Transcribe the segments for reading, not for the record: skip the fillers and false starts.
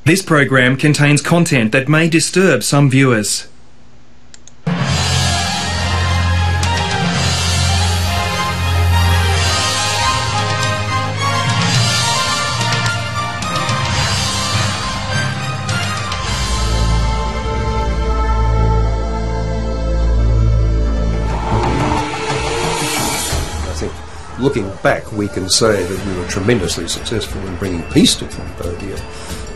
This program contains content that may disturb some viewers. Looking back, we can say that we were tremendously successful in bringing peace to Cambodia,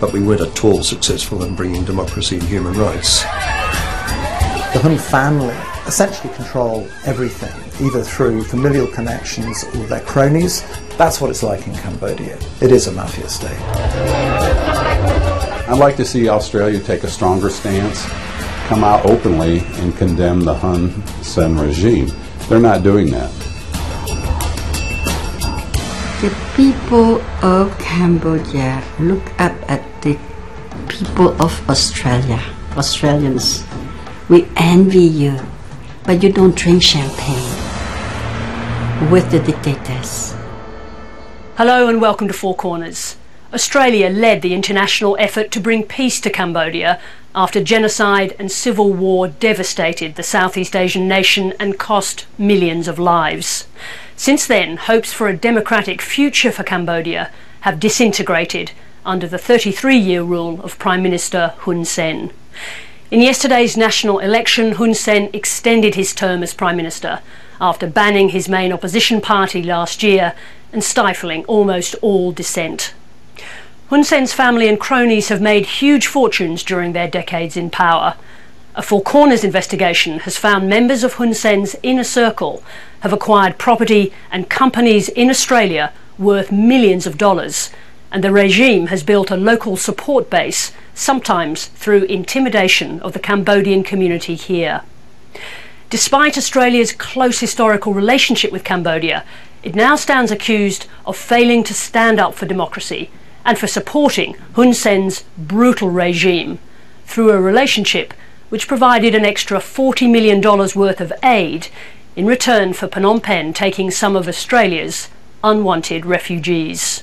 but we weren't at all successful in bringing democracy and human rights. The Hun family essentially control everything, either through familial connections or their cronies. That's what it's like in Cambodia. It is a mafia state. I'd like to see Australia take a stronger stance, come out openly and condemn the Hun Sen regime. They're not doing that. The people of Cambodia look up at the people of Australia. Australians, we envy you, but you don't drink champagne with the dictators. Hello and welcome to Four Corners. Australia led the international effort to bring peace to Cambodia after genocide and civil war devastated the Southeast Asian nation and cost millions of lives. Since then, hopes for a democratic future for Cambodia have disintegrated under the 33-year rule of Prime Minister Hun Sen. In yesterday's national election, Hun Sen extended his term as Prime Minister after banning his main opposition party last year and stifling almost all dissent. Hun Sen's family and cronies have made huge fortunes during their decades in power. A Four Corners investigation has found members of Hun Sen's inner circle have acquired property and companies in Australia worth millions of dollars, and the regime has built a local support base, sometimes through intimidation of the Cambodian community here. Despite Australia's close historical relationship with Cambodia, it now stands accused of failing to stand up for democracy and for supporting Hun Sen's brutal regime through a relationship which provided an extra $40 million worth of aid in return for Phnom Penh taking some of Australia's unwanted refugees.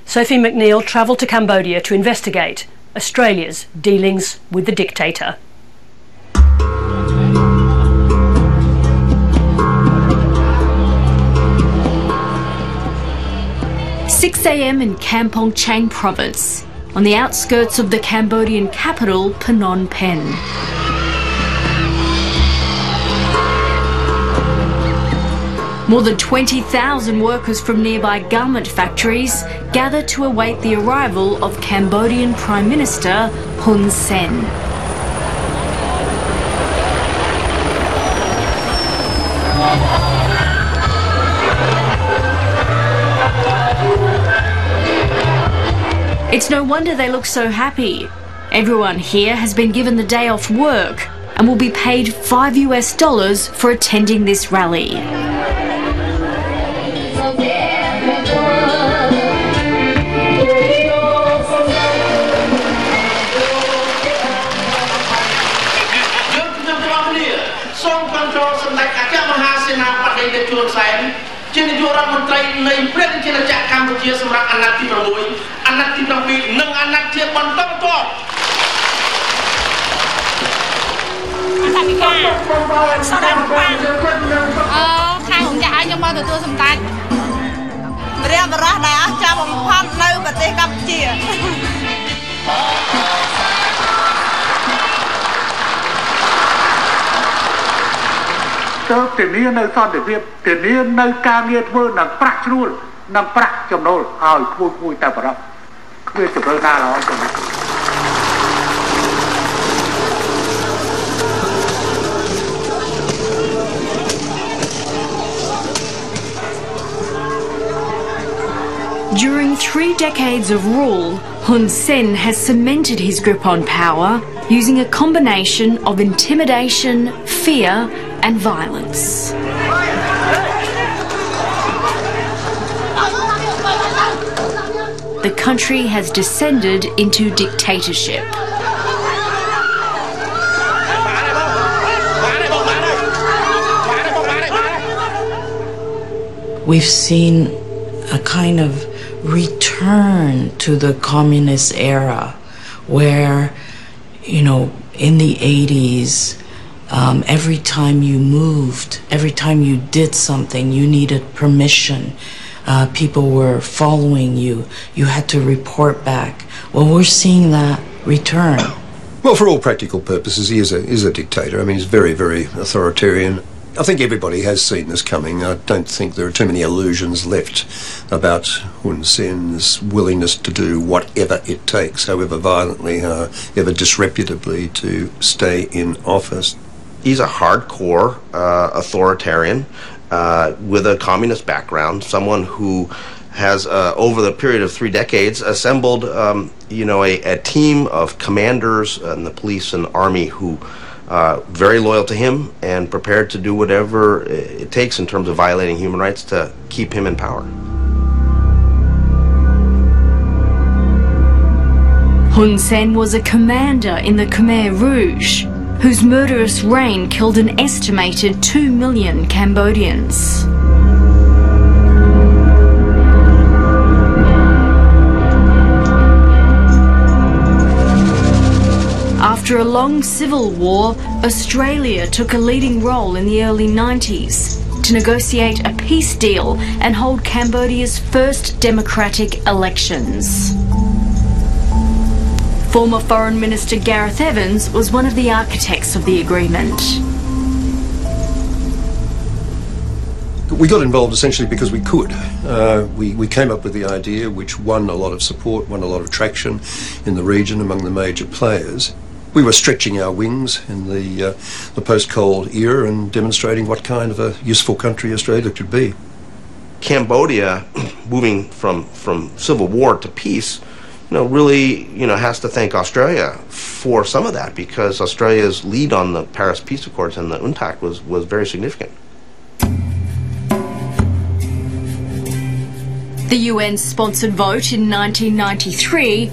Sophie McNeill travelled to Cambodia to investigate Australia's dealings with the dictator. 6 a.m. in Kampong Chang province, on the outskirts of the Cambodian capital, Phnom Penh. More than 20,000 workers from nearby garment factories gather to await the arrival of Cambodian Prime Minister Hun Sen. It's no wonder they look so happy. Everyone here has been given the day off work and will be paid $5 for attending this rally. During 3 decades of rule, Hun Sen has cemented his grip on power using a combination of intimidation, fear and violence. The country has descended into dictatorship. We've seen a kind of return to the communist era where, you know, in the 80s, every time you moved, every time you did something, you needed permission. People were following you. You had to report back. Well, we're seeing that return. Well, for all practical purposes, he is a dictator. I mean, he's very, very authoritarian. I think everybody has seen this coming. I don't think there are too many illusions left about Hun Sen's willingness to do whatever it takes, however violently, ever disreputably, to stay in office. He's a hardcore authoritarian with a communist background, someone who has, over the period of 3 decades, assembled, a team of commanders in the police and army who are very loyal to him and prepared to do whatever it takes in terms of violating human rights to keep him in power. Hun Sen was a commander in the Khmer Rouge, whose murderous reign killed an estimated 2 million Cambodians. After a long civil war, Australia took a leading role in the early 90s to negotiate a peace deal and hold Cambodia's first democratic elections. Former Foreign Minister Gareth Evans was one of the architects of the agreement. We got involved essentially because we could. We came up with the idea, which won a lot of support, won a lot of traction in the region among the major players. We were stretching our wings in the post-Cold era and demonstrating what kind of a useful country Australia could be. Cambodia, moving from civil war to peace, really, has to thank Australia for some of that, because Australia's lead on the Paris Peace Accords and the UNTAC was very significant. The UN-sponsored vote in 1993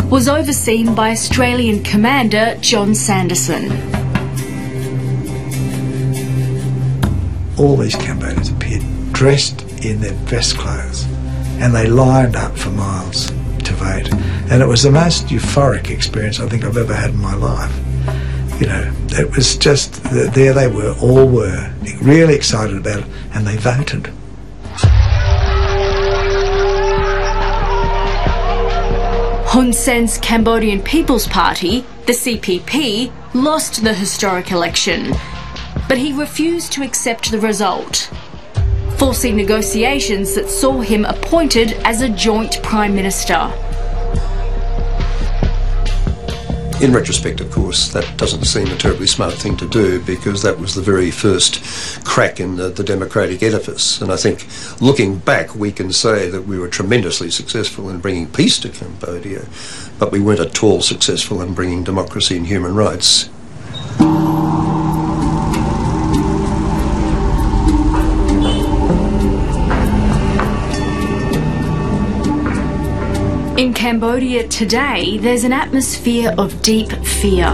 was overseen by Australian Commander John Sanderson. All these Cambodians appeared dressed in their best clothes, and they lined up for miles to vote. And it was the most euphoric experience I think I've ever had in my life. It was just, there they were, all were, really excited about it, and they voted. Hun Sen's Cambodian People's Party, the CPP, lost the historic election, but he refused to accept the result, forcing negotiations that saw him appointed as a joint Prime Minister. In retrospect, of course, that doesn't seem a terribly smart thing to do, because that was the very first crack in the democratic edifice. And I think, looking back, we can say that we were tremendously successful in bringing peace to Cambodia, but we weren't at all successful in bringing democracy and human rights. In Cambodia today, there's an atmosphere of deep fear.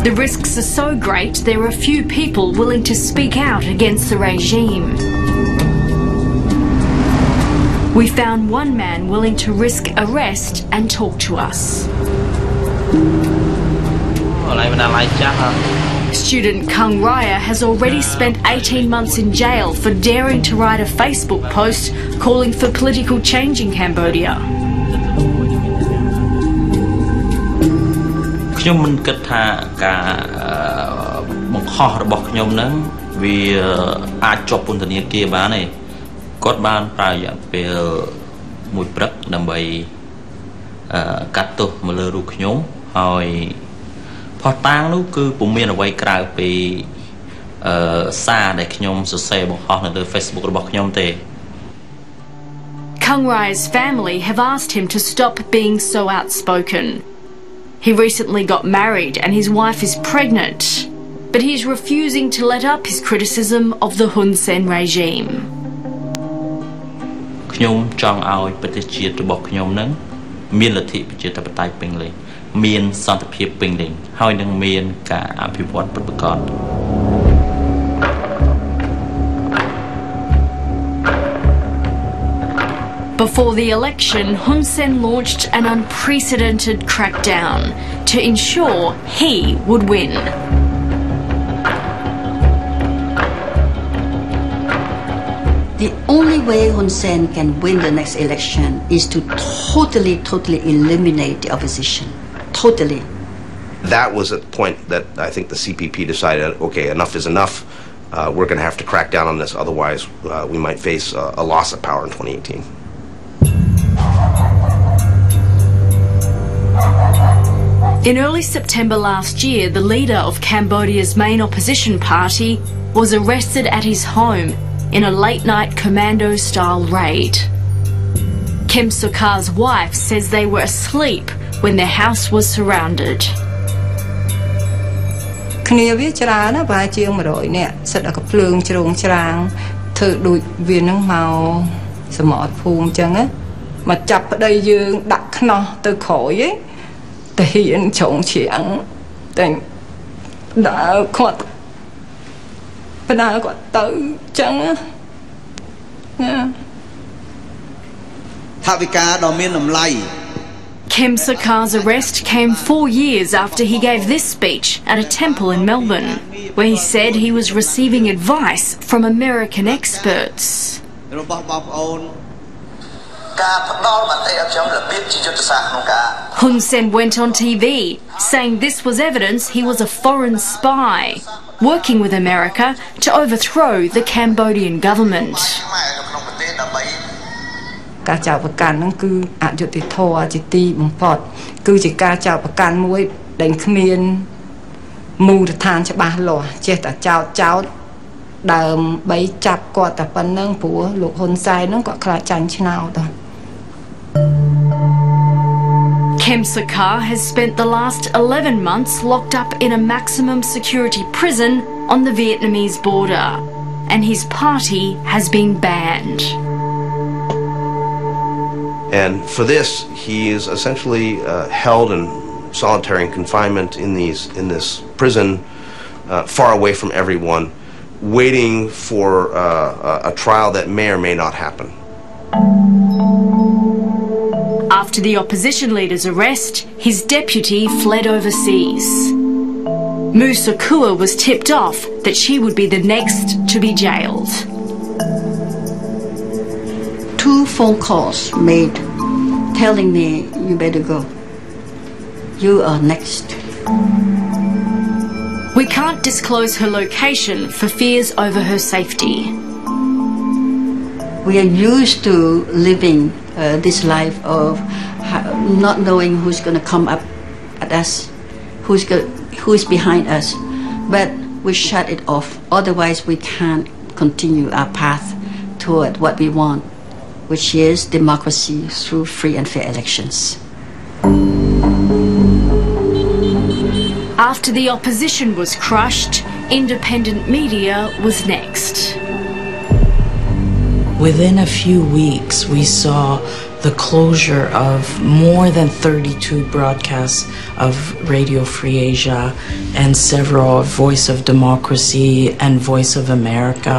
The risks are so great, there are few people willing to speak out against the regime. We found one man willing to risk arrest and talk to us. Student Kung Raya has already spent 18 months in jail for daring to write a Facebook post calling for political change in Cambodia. Kung Rai's family have asked him to stop being so outspoken. He recently got married and his wife is pregnant, but he's refusing to let up his criticism of the Hun Sen regime. Before the election, Hun Sen launched an unprecedented crackdown to ensure he would win. The only way Hun Sen can win the next election is to totally eliminate the opposition. Totally. That was at the point that I think the CPP decided, okay, enough is enough. We're going to have to crack down on this, otherwise we might face a loss of power in 2018. In early September last year, the leader of Cambodia's main opposition party was arrested at his home in a late-night commando-style raid. Kem Sokha's wife says they were asleep when their house was surrounded. គ្នាវាច្រើនណាប្រហែលជាង100នាក់សិតតែកំភ្លើងជ្រងច្រាងធ្វើដូចវានឹងមកសមត្ថភូមិអញ្ចឹងណាមកចាប់ប្តីយើងដាក់ខ្នោះទៅក្រោយឯងតែហ៊ានជ្រងច្រាងតែដើរគាត់ទៅអញ្ចឹងណាថាវិការដ៏មានតម្លៃ Kem Sokha's arrest came 4 years after he gave this speech at a temple in Melbourne, where he said he was receiving advice from American experts. Hun Sen went on TV, saying this was evidence he was a foreign spy, working with America to overthrow the Cambodian government. ការចោទប្រកាន់ហ្នឹងគឺអយុត្តិធម៌ជាទីបំផុតគឺជាការចោទប្រកាន់មួយដែលគ្មានមូលដ្ឋានច្បាស់លាស់ចេះតែចោទដើម្បីចាប់គាត់តែប៉ុណ្្នឹងព្រោះលោកហ៊ុនសែនហ្នឹងគាត់ខ្លាចចាញ់ឆ្នោត Kem Sokha has spent the last 11 months locked up in a maximum security prison on the Vietnamese border, and his party has been banned. And for this, he is essentially held in solitary confinement in this prison, far away from everyone, waiting for a trial that may or may not happen. After the opposition leader's arrest, his deputy fled overseas. Musa Kua was tipped off that she would be the next to be jailed. 2 phone calls made telling me, you better go. You are next. We can't disclose her location for fears over her safety. We are used to living this life of not knowing who's going to come up at us, who's behind us. But we shut it off. Otherwise, we can't continue our path toward what we want, which is democracy through free and fair elections. After the opposition was crushed, independent media was next. Within a few weeks, we saw the closure of more than 32 broadcasts of Radio Free Asia and several Voice of Democracy and Voice of America.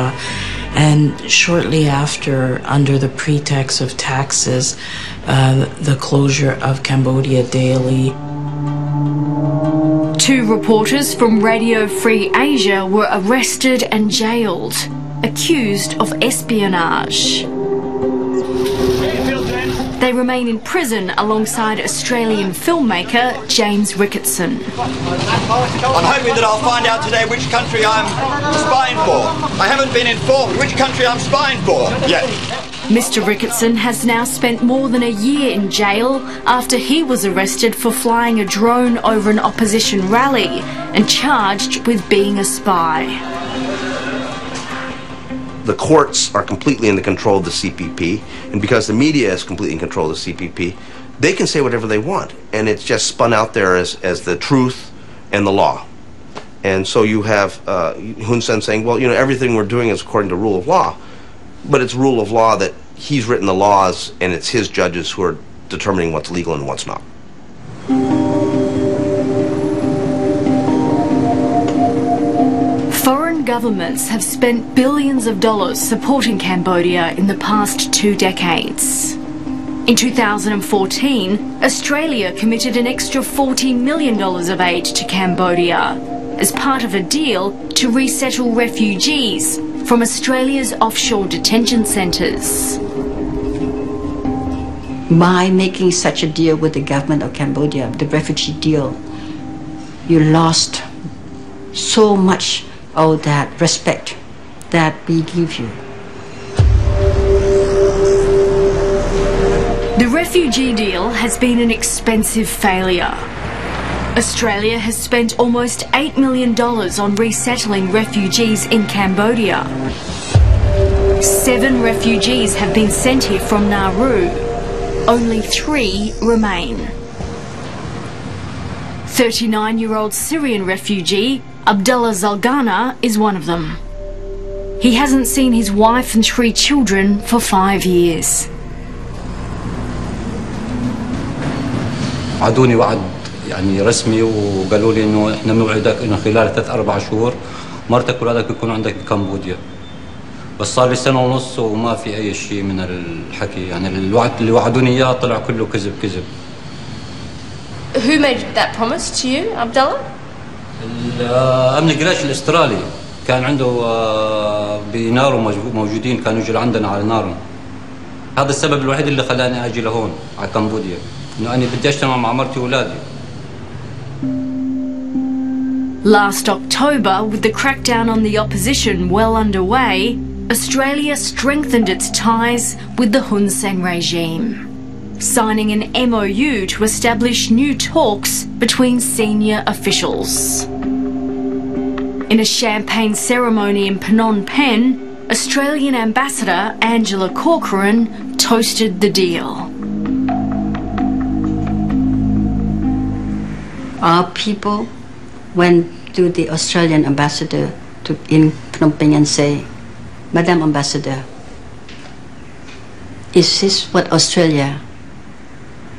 And shortly after, under the pretext of taxes, the closure of Cambodia Daily. 2 reporters from Radio Free Asia were arrested and jailed, accused of espionage. They remain in prison alongside Australian filmmaker James Ricketson. I'm hoping that I'll find out today which country I'm spying for. I haven't been informed which country I'm spying for yet. Mr. Ricketson has now spent more than a year in jail after he was arrested for flying a drone over an opposition rally and charged with being a spy. The courts are completely in the control of the CPP, and because the media is completely in control of the CPP, they can say whatever they want, and it's just spun out there as the truth and the law. And so you have Hun Sen saying, well, you know, everything we're doing is according to rule of law, but it's rule of law that he's written the laws, and it's his judges who are determining what's legal and what's not. Foreign governments have spent billions of dollars supporting Cambodia in the past 2 decades. In 2014, Australia committed an extra $40 million of aid to Cambodia as part of a deal to resettle refugees from Australia's offshore detention centres. By making such a deal with the government of Cambodia, the refugee deal, you lost so much of that respect that we give you. The refugee deal has been an expensive failure. Australia has spent almost $8 million on resettling refugees in Cambodia. 7 refugees have been sent here from Nauru. Only 3 remain. 39-year-old Syrian refugee Abdullah Zalgana is one of them. He hasn't seen his wife and 3 children for 5 years. عادوني وعد يعني رسمي وقالوا لي انه احنا بنوعدك انه خلال 3-4 شهور مرتك وولادك يكونوا عندك بكمبوديا. بس صار لي سنة ونص وما في اي شيء من الحكي، يعني الوعد اللي وعدوني اياه طلع كله كذب كذب. Who made that promise to you, Abdullah? الامن القريش الاسترالي كان عنده بنارو موجودين، كانوا يجوا عندنا على نارو. هذا السبب الوحيد اللي خلاني اجي لهون على كمبوديا، انه انا بدي اجتمع مع مرتي واولادي. Last October, with the crackdown on the opposition well underway, Australia strengthened its ties with the Hun Sen regime, signing an MOU to establish new talks between senior officials. In a champagne ceremony in Phnom Penh, Australian Ambassador Angela Corcoran toasted the deal. Our people went to the Australian ambassador in Phnom Penh and say, Madam Ambassador, is this what Australia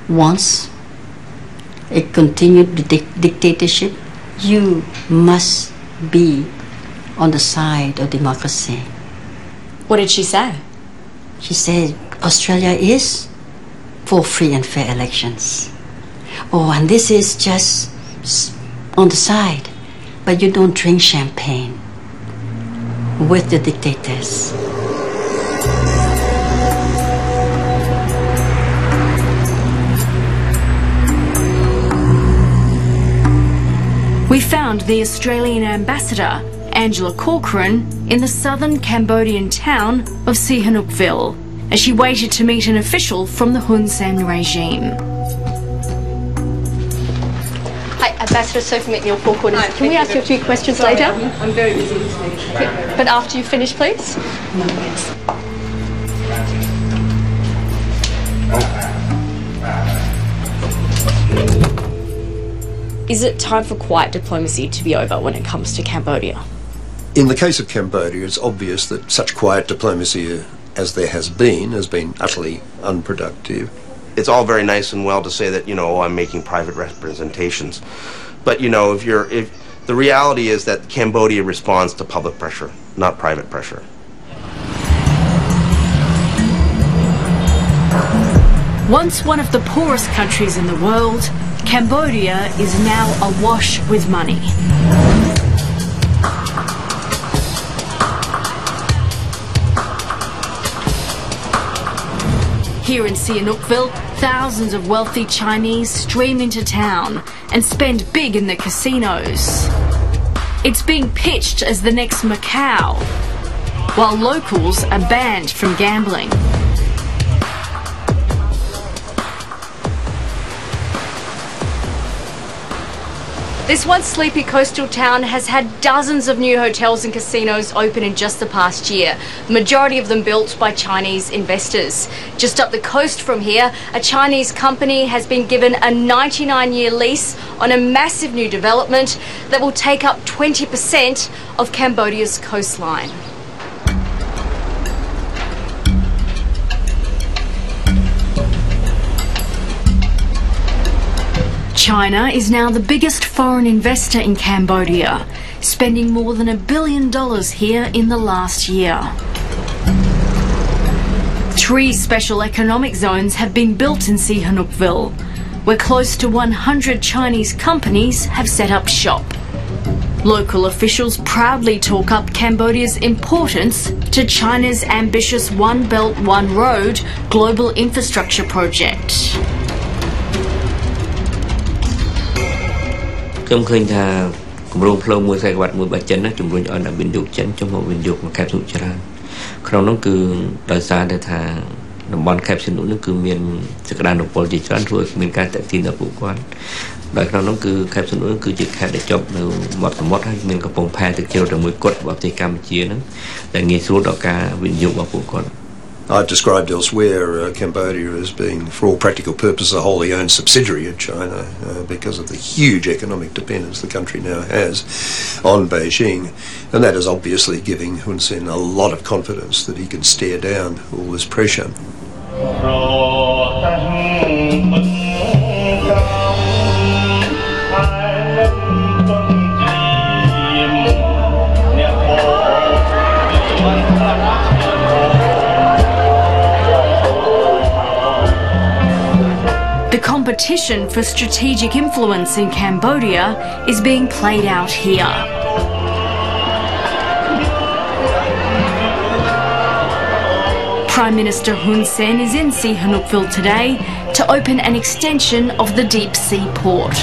wants? A continued dictatorship? You must be on the side of democracy. What did she say? She said Australia is for free and fair elections. Oh, and this is just on the side, but you don't drink champagne with the dictators. We found the Australian ambassador, Angela Corcoran, in the southern Cambodian town of Sihanoukville, as she waited to meet an official from the Hun Sen regime. Hi, Ambassador Sophie McNeil, Four Corners. Can we ask you a few questions later? I'm very busy this week. But after you finish, please. Is it time for quiet diplomacy to be over when it comes to Cambodia? In the case of Cambodia, it's obvious that such quiet diplomacy as there has been utterly unproductive. It's all very nice and well to say that, I'm making private representations. But, if the reality is that Cambodia responds to public pressure, not private pressure. Once one of the poorest countries in the world, Cambodia is now awash with money. Here in Sihanoukville, thousands of wealthy Chinese stream into town and spend big in the casinos. It's being pitched as the next Macau, while locals are banned from gambling. This once sleepy coastal town has had dozens of new hotels and casinos open in just the past year, the majority of them built by Chinese investors. Just up the coast from here, a Chinese company has been given a 99-year lease on a massive new development that will take up 20% of Cambodia's coastline. China is now the biggest foreign investor in Cambodia, spending more than $1 billion here in the last year. 3 special economic zones have been built in Sihanoukville, where close to 100 Chinese companies have set up shop. Local officials proudly talk up Cambodia's importance to China's ambitious One Belt, One Road global infrastructure project. ខ្ញុំឃើញថាគម្រោងផ្លូវមួយខ្សែក្បាត់មួយរបស់ចិនណាជំរុញឲ្យអ្នកវិនិយោគចិនចូលមកវិនិយោគមកខេត្តសៀនច្រើនក្នុងនោះគឺដោយសារតែថាតំបន់ខេត្តសៀននោះគឺមានសក្តានុពលជាច្រើនធ្វើឲ្យមានការតាក់ទាញដល់ពួកគាត់ដោយក្នុងនោះគឺខេត្តសៀននោះគឺជាខេត្តដែលជាប់នៅមាត់សមុទ្រហើយមានកំពង់ផែទឹកជ្រៅតែមួយគត់របស់ប្រទេសកម្ពុជាហ្នឹងដែលងាយស្រួលដល់ការវិនិយោគរបស់ពួកគាត់ I've described elsewhere Cambodia as being, for all practical purposes, a wholly owned subsidiary of China because of the huge economic dependence the country now has on Beijing. And that is obviously giving Hun Sen a lot of confidence that he can stare down all this pressure. The competition for strategic influence in Cambodia is being played out here. Prime Minister Hun Sen is in Sihanoukville today to open an extension of the deep sea port.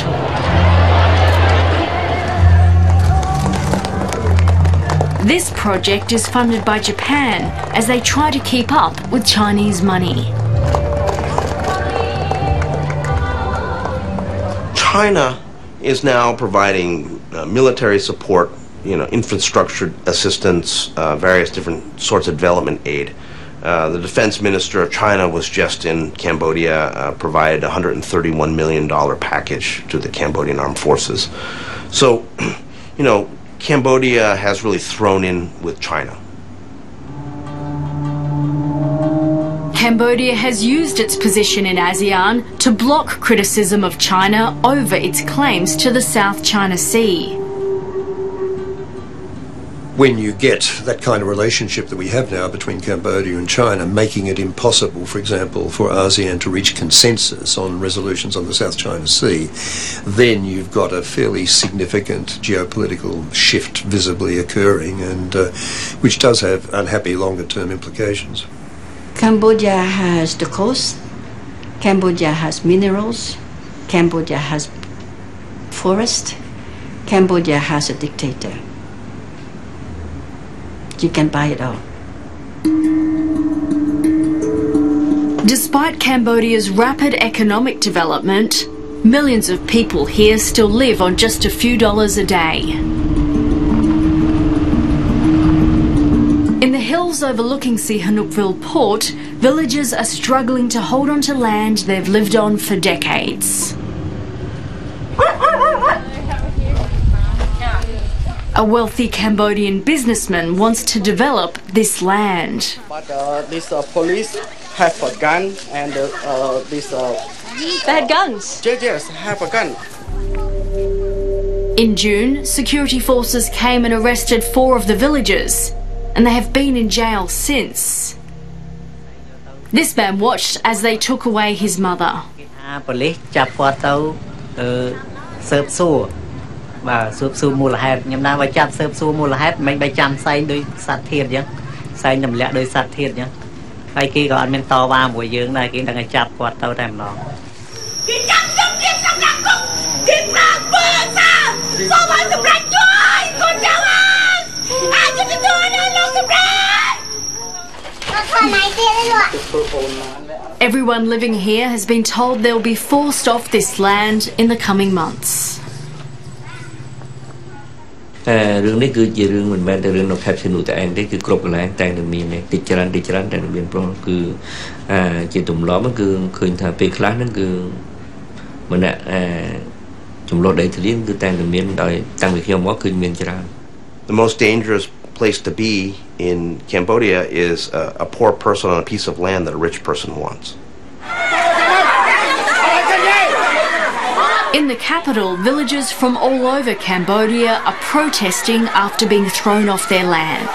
This project is funded by Japan as they try to keep up with Chinese money. China is now providing military support, infrastructure assistance, various different sorts of development aid. The defense minister of China was just in Cambodia, provided a $131 million package to the Cambodian armed forces. So, Cambodia has really thrown in with China. Cambodia has used its position in ASEAN to block criticism of China over its claims to the South China Sea. When you get that kind of relationship that we have now between Cambodia and China, making it impossible, for example, for ASEAN to reach consensus on resolutions on the South China Sea, then you've got a fairly significant geopolitical shift visibly occurring, and which does have unhappy longer-term implications. Cambodia has the coast, Cambodia has minerals, Cambodia has forest, Cambodia has a dictator. You can buy it all. Despite Cambodia's rapid economic development, millions of people here still live on just a few dollars a day. In the hills overlooking Sihanoukville port, villagers are struggling to hold on to land they've lived on for decades. A wealthy Cambodian businessman wants to develop this land. But this police have a gun and this... They had guns? Yes, have a gun. In June, security forces came and arrested 4 of the villagers, and they have been in jail since. This man watched as they took away his mother. Police ចាប់គាត់ទៅស៊ើបសួរបាទស៊ើបសួរមូលហេតុខ្ញុំថាបើចាប់ស៊ើបសួរមូលហេតុមិនបែរចាំផ្សេងដោយសត្វធាតុអញ្ចឹងផ្សេងតម្លាក់ដោយសត្វធាតុអញ្ចឹងហើយគេក៏អត់មានតវ៉ាមួយយើងដែរគេដឹងតែចាប់គាត់ទៅតែម្ដង គេចាប់ខ្ញុំទៀតសម្រាប់គុកគេប្រាប់បើថាសូមឲ្យសម្រាប់ជួយកូនចៅអាចទៅទទួលនៅលោកសម្រាប់ Everyone living here has been told they'll be forced off this land in the coming months. រឿងនេះគឺជារឿងមិនមែនតែរឿងនៅខេត្តសៀនតែឯងទេគឺគ្រប់កន្លែងតែតែមានតិចច្រើនតែមានព្រោះគឺជាទម្លាប់គឺឃើញថាពេលខ្លះហ្នឹងគឺម្នាក់ចំនួនដីធ្លីគឺតែតែមានដោយតាំងពីខ្ញុំមកគឺមានច្រើន The most dangerous place to be in Cambodia is a poor person on a piece of land that a rich person wants. In the capital, villagers from all over Cambodia are protesting after being thrown off their land.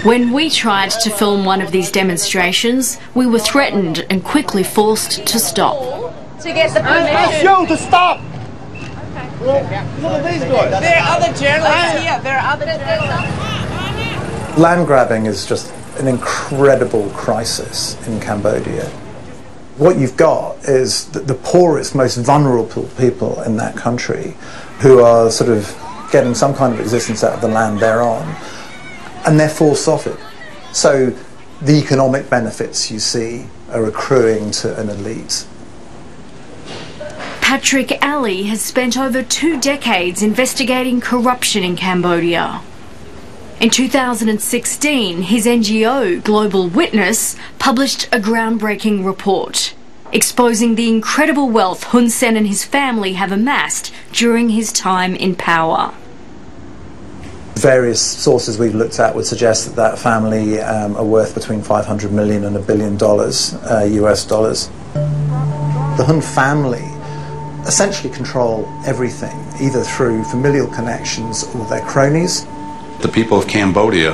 When we tried to film one of these demonstrations, we were threatened and quickly forced to stop. To get the permission. To stop! Look at these guys. There are other journalists here. There are other journalists. Land grabbing is just an incredible crisis in Cambodia. What you've got is the poorest, most vulnerable people in that country who are sort of getting some kind of existence out of the land they're on, and they're forced off it. So the economic benefits you see are accruing to an elite. Patrick Ali has spent over 2 decades investigating corruption in Cambodia. In 2016, his NGO, Global Witness, published a groundbreaking report exposing the incredible wealth Hun Sen and his family have amassed during his time in power. Various sources we've looked at would suggest that that family are worth between $500 million and $1 billion US dollars. The Hun family essentially control everything, either through familial connections or their cronies. The people of Cambodia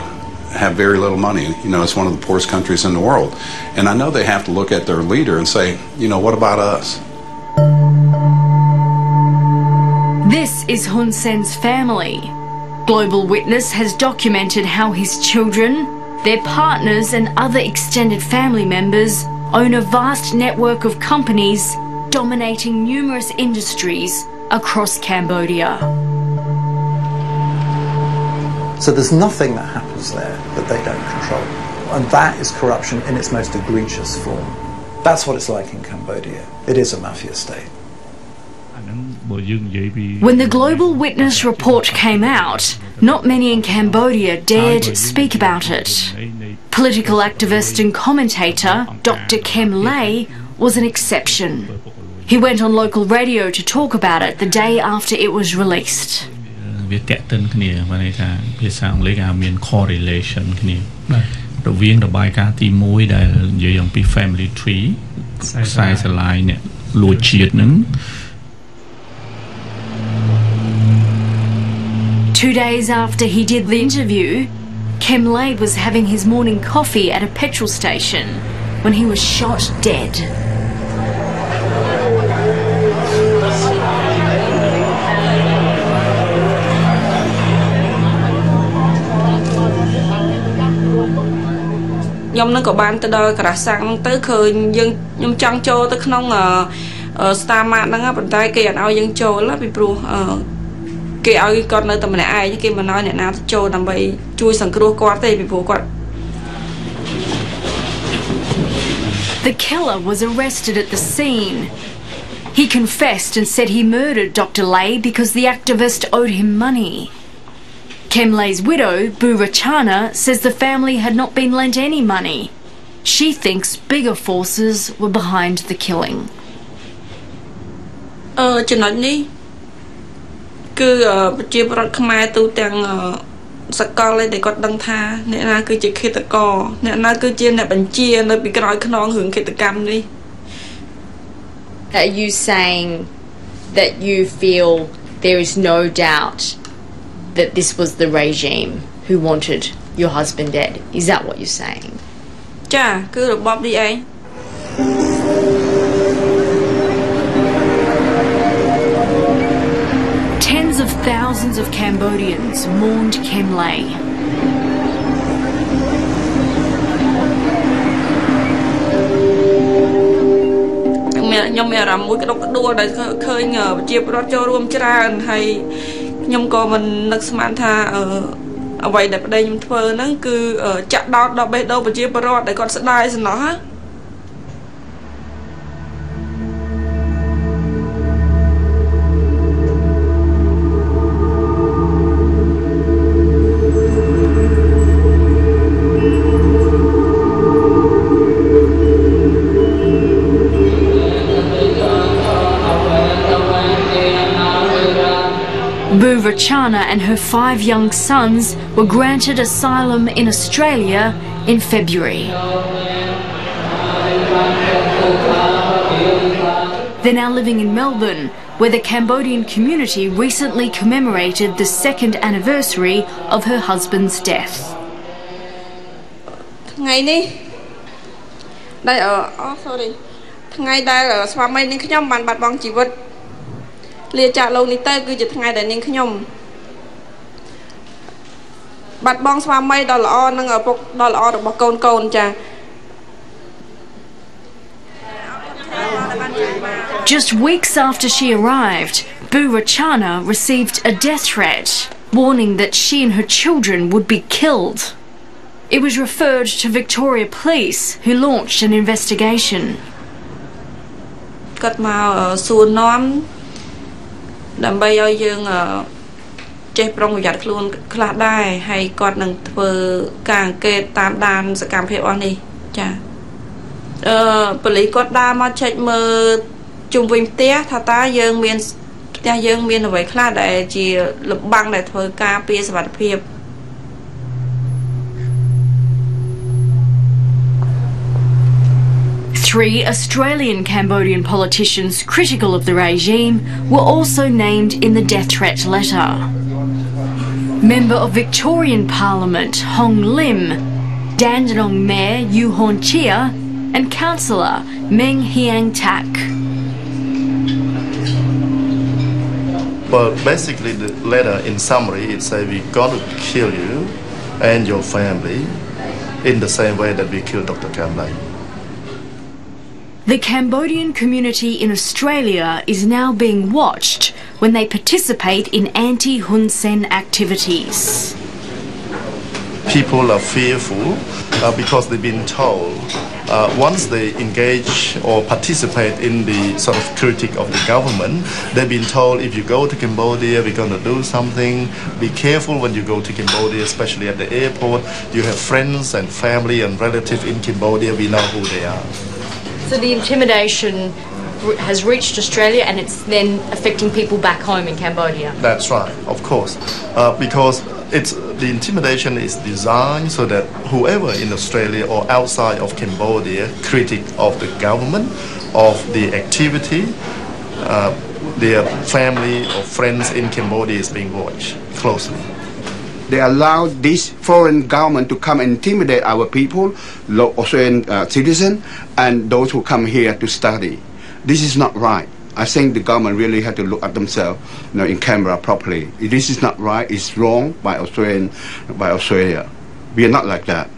have very little money. You know, it's one of the poorest countries in the world. And I know they have to look at their leader and say, you know, what about us? This is Hun Sen's family. Global Witness has documented how his children, their partners and other extended family members own a vast network of companies dominating numerous industries across Cambodia. So there's nothing that happens there that they don't control. And that is corruption in its most egregious form. That's what it's like in Cambodia. It is a mafia state. When the Global Witness report came out, not many in Cambodia dared speak about it. Political activist and commentator Dr. Kem Lay was an exception. He went on local radio to talk about it the day after it was released. វាតេតិនគ្នាមកន័យថាភាសាអង់គ្លេសគេហៅមាន correlation គ្នារវាងរបាយការណ៍ទី1ដែលនិយាយអំពី family tree ខ្សែស្រឡាយអ្នកលួចជាតិហ្នឹង 2 days after he did the interview, Kem Lay was having his morning coffee at a petrol station when he was shot dead. Nhom nó có ban tới đời cả sáng tới khơi nhưng nhom trăng trâu tới không star mạn nó ngáp tay kia ao dân trâu lắm bị pro kia ao con nơi tầm này ai chứ kia mà nói này nào trâu nằm bay chui sẵn kêu quạt tay bị pro quạt. The killer was arrested at the scene. He confessed and said he murdered Dr. Lay because the activist owed him money. Kem Lay's widow, Burachana, says the family had not been lent any money. She thinks bigger forces were behind the killing.ចំណុចនេះគឺប្រជាប្រដ្ឋខ្មែរទូទាំងសកលដែលគាត់ដឹងថាអ្នកណាគឺជាឃាតករអ្នកណាគឺជាអ្នកបញ្ជានៅពីក្រោយខ្នងរឿងឃាតកម្មនេះ Are you saying that you feel there is no doubt that this was the regime who wanted your husband dead? Is that what you're saying? ចាគឺរបបនេះឯង Tens of thousands of Cambodians mourned Kem Lay.ខ្ញុំមានអារម្មណ៍មួយក្តុកក្តួលដែលឃើញប្រជាពលរដ្ឋចូលរួមច្រើនហើយខ្ញុំក៏មិននឹកស្មានថាអ្វីដែលប្តីខ្ញុំធ្វើហ្នឹងគឺចាក់ដោតដល់បេះដូងប្រជាពលរដ្ឋដែលគាត់ស្ដាយសំណោះណា Burachana and her 5 young sons were granted asylum in Australia in February. They're now living in Melbourne, where the Cambodian community recently commemorated the 2nd anniversary of her husband's death. ថ្ងៃនេះដែលsorry ថ្ងៃដែលស្វាមីនាងខ្ញុំបានបាត់បង់ជីវិតលាចាកលោកនេះទៅគឺជាថ្ងៃដែលនាងខ្ញុំបាត់បង់ស្វាមីដ៏ល្អនិងឪពុកដ៏ល្អរបស់កូនចា Just weeks after she arrived, Burachana received a death threat, warning that she and her children would be killed. It was referred to Victoria Police, who launched an investigation. គាត់មកសួរនាំដើម្បីឲ្យយើងចេះប្រុងប្រយ័ត្នខ្លួនខ្លះដែរហើយគាត់នឹងធ្វើការអង្កេតតាមដានសកម្មភាពអស់នេះចាប៉ូលីសគាត់ដើរមកចេញមើលជុំវិញផ្ទះថាតើយើងមានផ្ទះយើងមានអ្វីខ្លះដែលជាលំបាំងដែលធ្វើការពារសុវត្ថិភាព 3 Australian Cambodian politicians critical of the regime were also named in the death threat letter. Member of Victorian Parliament Hong Lim, Dandenong Mayor Yu Hon Chia and Councillor Meng Hiang Tak. Well, basically the letter in summary it says we're going to kill you and your family in the same way that we killed Dr. Kamlay. The Cambodian community in Australia is now being watched when they participate in anti-Hun Sen activities. People are fearful because they've been told once they engage or participate in the sort of critique of the government, they've been told if you go to Cambodia, we're going to do something. Be careful when you go to Cambodia, especially at the airport. You have friends and family and relatives in Cambodia. We know who they are. So the intimidation has reached Australia and it's then affecting people back home in Cambodia? That's right, of course. Because the intimidation is designed so that whoever in Australia or outside of Cambodia critic of the government, of the activity, their family or friends in Cambodia is being watched closely. They allow this foreign government to come and intimidate our people, Australian citizens, and those who come here to study. This is not right. I think the government really had to look at themselves, in Canberra properly. This is not right. It's wrong by Australia. We are not like that.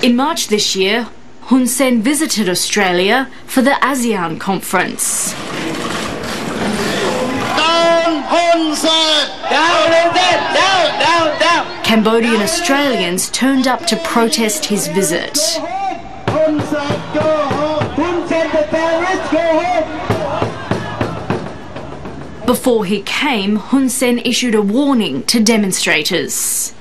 In March this year, Hun Sen visited Australia for the ASEAN conference. Cambodian Australians turned up to protest his visit. Before he came, Hun Sen issued a warning to demonstrators.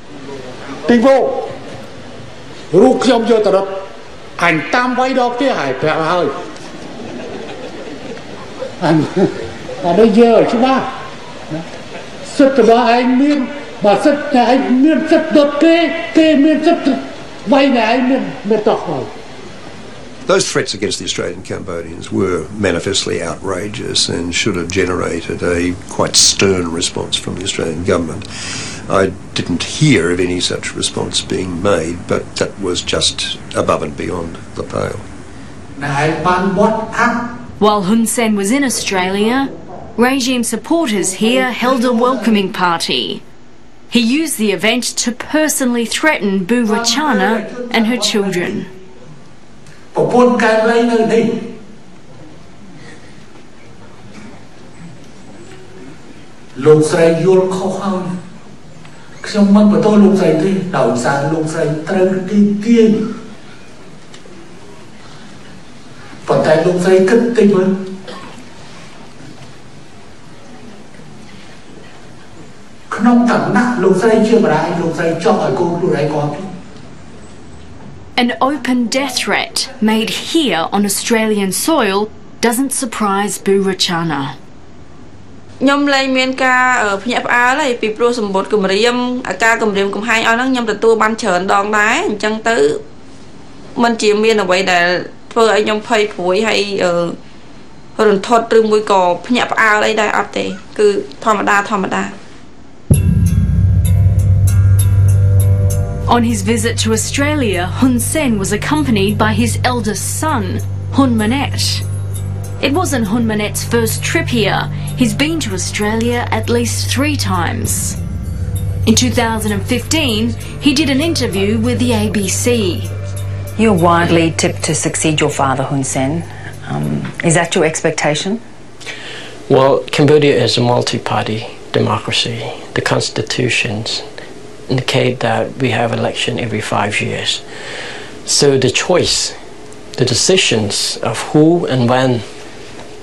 Those threats against the Australian Cambodians were manifestly outrageous and should have generated a quite stern response from the Australian government. I didn't hear of any such response being made, but that was just above and beyond the pale. While Hun Sen was in Australia, regime supporters here held a welcoming party. He used the event to personally threaten Burachana and her children. An open death threat made here on Australian soil doesn't surprise Burachana. ខ្ញុំលែងមានការភ្ញាក់ផ្អើលហើយពីព្រោះសម្បត្តិគម្រាមអាការគម្រាមកំហែងអស់ហ្នឹងខ្ញុំទទួលបានច្រើនដងដែរអញ្ចឹងទៅมันជាមានអ្វីដែលធ្វើឲ្យខ្ញុំភ័យព្រួយហើយរន្ធត់ឬមួយក៏ភ្ញាក់ផ្អើលអីដែរអត់ទេគឺធម្មតា On his visit to Australia, Hun Sen was accompanied by his eldest son, Hun Manet. It wasn't Hun Manet's first trip here. He's been to Australia at least 3 times. In 2015, he did an interview with the ABC. You're widely tipped to succeed your father, Hun Sen. Is that your expectation? Well, Cambodia is a multi-party democracy. The constitutions indicate that we have election every 5 years. So the choice, the decisions of who and when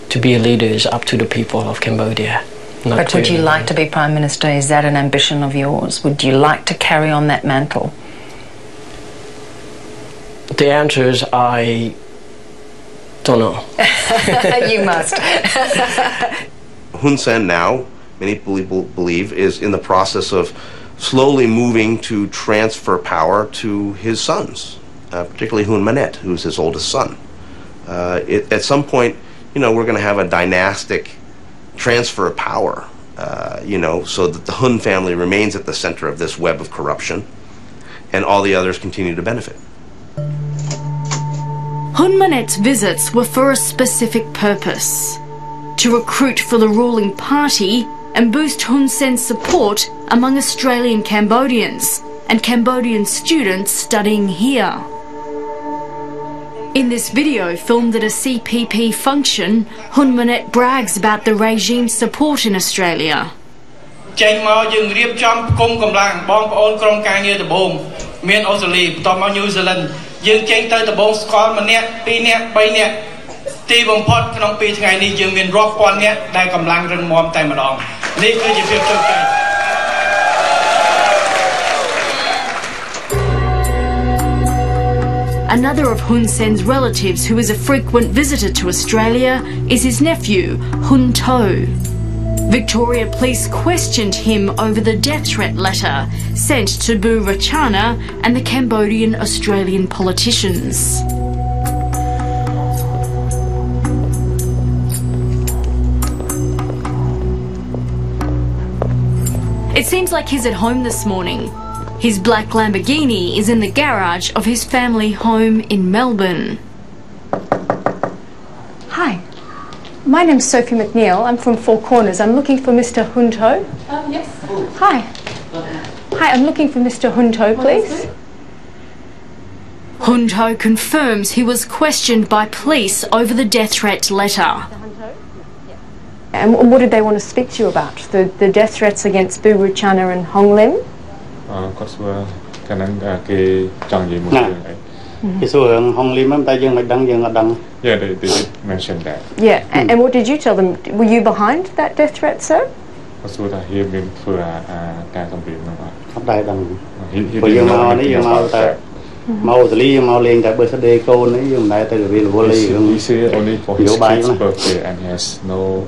to be a leader is up to the people of Cambodia. But would you like to be Prime Minister? Is that an ambition of yours? Would you like to carry on that mantle? The answer is I don't know. You must. Hun Sen now, many people believe, is in the process of slowly moving to transfer power to his sons, particularly Hun Manet, who's his oldest son. At some point, we're going to have a dynastic transfer of power, so that the Hun family remains at the center of this web of corruption, and all the others continue to benefit. Hun Manet's visits were for a specific purpose: to recruit for the ruling party and boost Hun Sen's support among Australian Cambodians and Cambodian students studying here. In this video filmed at a CPP function, Hun Manet brags about the regime's support in Australia. ចេញមកយើងរៀបចំគុំកម្លាំងបងប្អូនក្រុមការងារដំបូងមានអូស្ត្រាលីបន្ទាប់មកញូហ្សេឡង់យើងចេញទៅដំបូងស្គាល់ម្នាក់2នាក់3នាក់ទីបំផុតក្នុង2ថ្ងៃនេះយើងមានរាប់ពាន់នាក់ដែលកម្លាំងរឹងមាំតែម្ដងនេះគឺជាភាពជោគជ័យ Another of Hun Sen's relatives who is a frequent visitor to Australia is his nephew, Hun To. Victoria Police questioned him over the death threat letter sent to Bu Rachana and the Cambodian Australian politicians. It seems like he's at home this morning. His black Lamborghini is in the garage of his family home in Melbourne. Hi, my name's Sophie McNeil. I'm from Four Corners. I'm looking for Mr. Hun To. Yes. Hi. Hi, I'm looking for Mr. Hun To, please. Hun To confirms he was questioned by police over the death threat letter. And what did they want to speak to you about? The death threats against Bu Rachana and Hong Lim? Yeah, they did mention that. Yeah, and what did you tell them? Were you behind that death threat, sir? He didn't He said only for his kid's birthday, and he has no.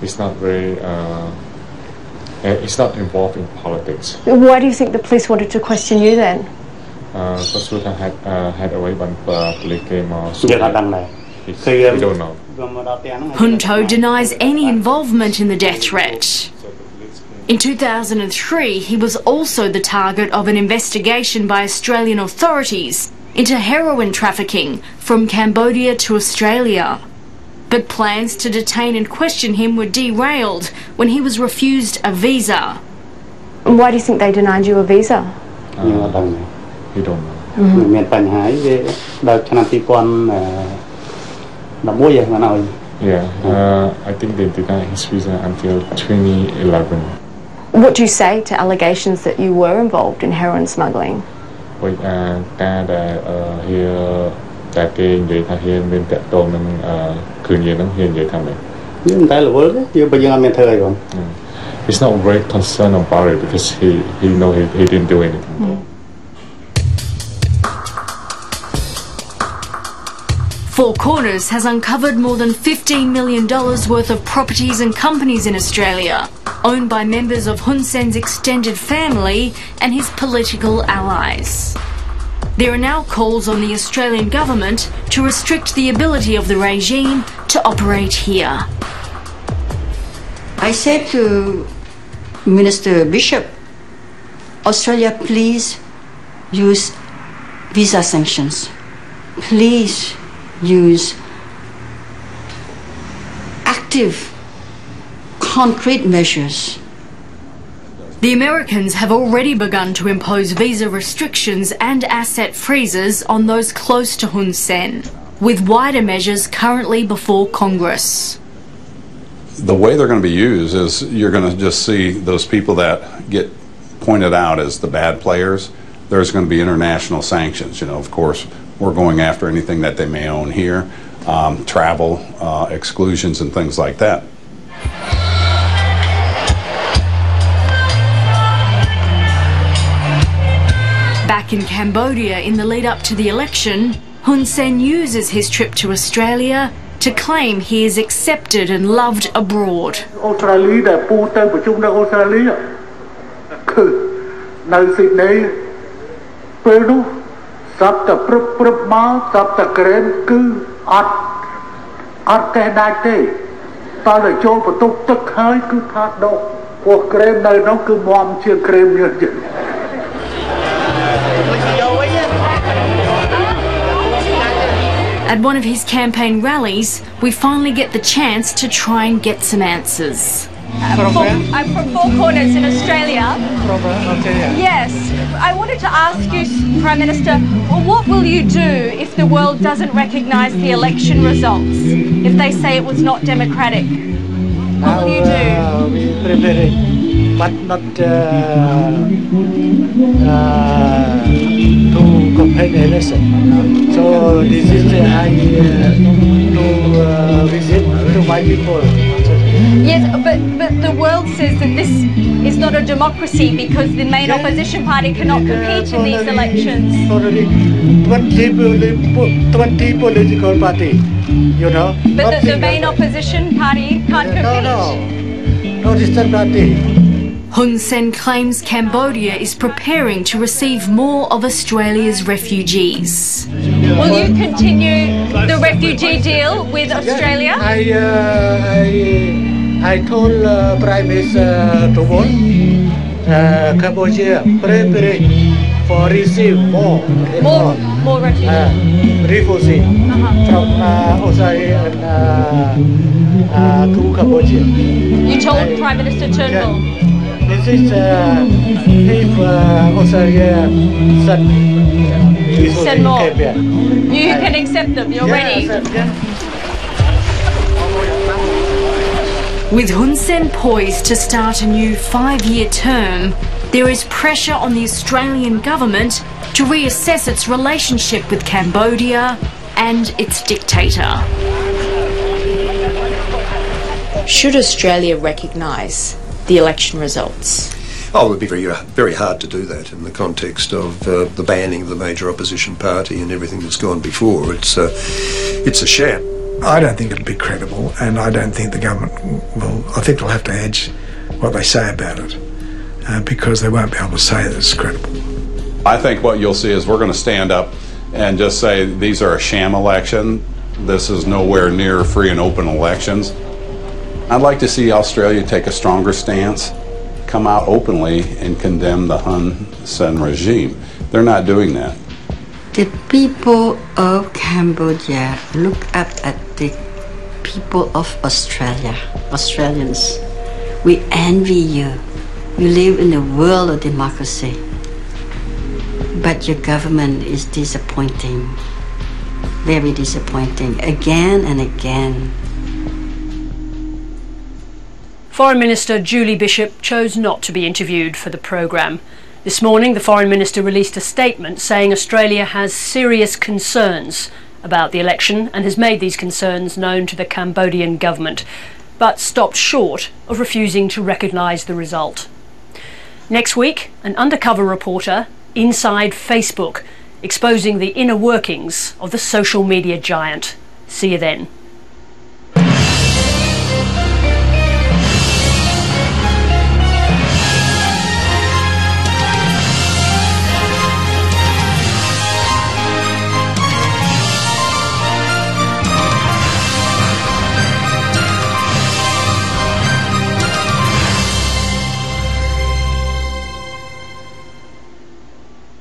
It's not very. It's not involved in politics. Why do you think the police wanted to question you then? Because we had a way when police came. We don't know. Hun To denies any involvement in the death threat. In 2003, he was also the target of an investigation by Australian authorities into heroin trafficking from Cambodia to Australia. But plans to detain and question him were derailed when he was refused a visa. And why do you think they denied you a visa? We don't know. I think they denied his visa until 2011. What do you say to allegations that you were involved in heroin smuggling? He's not very concerned about it because he know he didn't do anything. Four Corners has uncovered more than $15 million worth of properties and companies in Australia, owned by members of Hun Sen's extended family and his political allies. There are now calls on the Australian government to restrict the ability of the regime to operate here. I said to Minister Bishop, Australia, please use visa sanctions. Please use active, concrete measures. The Americans have already begun to impose visa restrictions and asset freezes on those close to Hun Sen, with wider measures currently before Congress. The way they're going to be used is you're going to just see those people that get pointed out as the bad players. There's going to be international sanctions. Of course, we're going after anything that they may own here, travel exclusions and things like that. Back in Cambodia in the lead up to the election, Hun Sen uses his trip to Australia to claim he is accepted and loved abroad. At one of his campaign rallies, we finally get the chance to try and get some answers. I'm from Four Corners in Australia. Yes. I wanted to ask you, Prime Minister, what will you do if the world doesn't recognise the election results? If they say it was not democratic? What will you do? We preparing, but not to campaign election. So this is to visit to my people. Yes, but the world says that this is not a democracy because the main opposition party cannot compete in these elections. 20 political party, But the main opposition party can't compete. No distant party. Hun Sen claims Cambodia is preparing to receive more of Australia's refugees. Will you continue the refugee deal with Australia? I told Prime Minister to warn Cambodia preparing for receive more refugees from Australia and to Cambodia. You told Prime Minister Turnbull. This is if Australia send more. You can accept them. You're ready. With Hun Sen poised to start a new 5-year term, there is pressure on the Australian government to reassess its relationship with Cambodia and its dictator. Should Australia recognise the election results? Oh, it would be very hard to do that in the context of the banning of the major opposition party and everything that's gone before. It's a sham. I don't think it'll be credible, and I don't think the government will. I think they'll have to hedge what they say about it because they won't be able to say that it's credible. I think what you'll see is we're going to stand up and just say these are a sham election. This is nowhere near free and open elections. I'd like to see Australia take a stronger stance, come out openly and condemn the Hun Sen regime. They're not doing that. The people of Cambodia look up at the people of Australia, Australians. We envy you. You live in a world of democracy. But your government is disappointing, very disappointing, again and again. Foreign Minister Julie Bishop chose not to be interviewed for the programme. This morning, the Foreign Minister released a statement saying Australia has serious concerns about the election and has made these concerns known to the Cambodian government, but stopped short of refusing to recognise the result. Next week, an undercover reporter inside Facebook, exposing the inner workings of the social media giant. See you then.